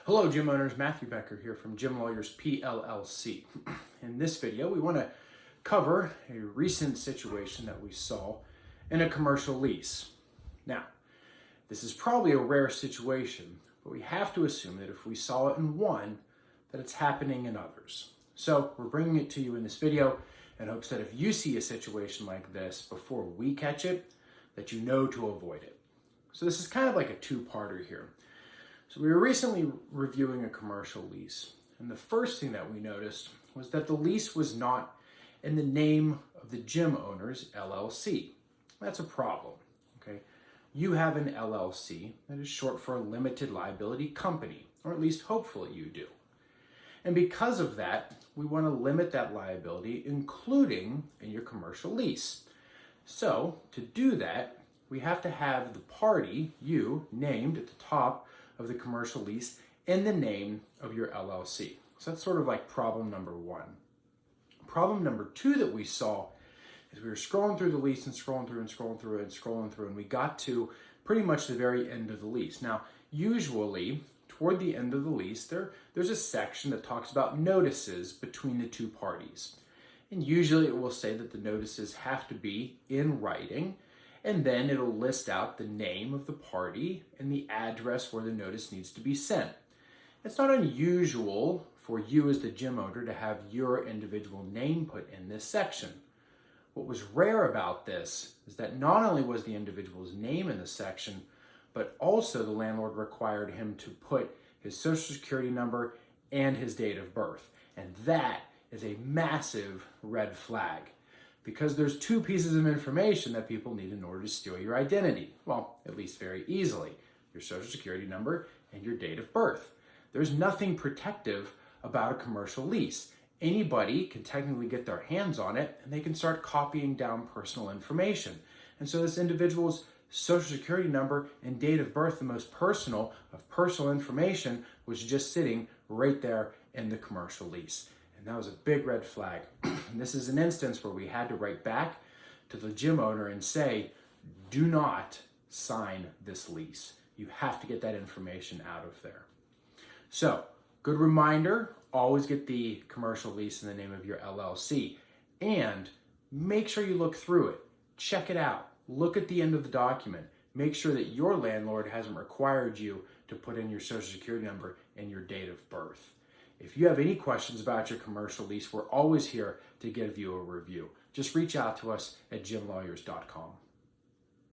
Hello, gym owners. Matthew Becker here from Gym Lawyers PLLC. In this video, we want to cover a recent situation that we saw in a commercial lease. Now, this is probably a rare situation, but we have to assume that if we saw it in one, that it's happening in others. So we're bringing it to you in this video in hopes that if you see a situation like this before we catch it, that you know to avoid it. So this is kind of like a two-parter here. So we were recently reviewing a commercial lease, and the first thing that we noticed was that the lease was not in the name of the gym owner's LLC. That's a problem, okay? You have an LLC that is short for a limited liability company, or at least hopefully you do. And because of that, we want to limit that liability, including in your commercial lease. So to do that, we have to have the party, you, named at the top of the commercial lease in the name of your LLC. So that's sort of like problem number one. Problem number two that we saw is we were scrolling through the lease and scrolling through, and we got to pretty much the very end of the lease. Now, usually, toward the end of the lease, there's a section that talks about notices between the two parties. And usually it will say that the notices have to be in writing, and then it'll list out the name of the party and the address where the notice needs to be sent. It's not unusual for you as the gym owner to have your individual name put in this section. What was rare about this is that not only was the individual's name in the section, but also the landlord required him to put his social security number and his date of birth. And that is a massive red flag, because there's two pieces of information that people need in order to steal your identity. Well, at least very easily. Your social security number and your date of birth. There's nothing protective about a commercial lease. Anybody can technically get their hands on it, and they can start copying down personal information. And so this individual's social security number and date of birth, the most personal of personal information, was just sitting right there in the commercial lease. And that was a big red flag. And this is an instance where we had to write back to the gym owner and say, do not sign this lease. You have to get that information out of there. So, good reminder, always get the commercial lease in the name of your LLC. And make sure you look through it. Check it out. Look at the end of the document. Make sure that your landlord hasn't required you to put in your social security number and your date of birth. If you have any questions about your commercial lease, we're always here to give you a review. Just reach out to us at gymlawyers.com.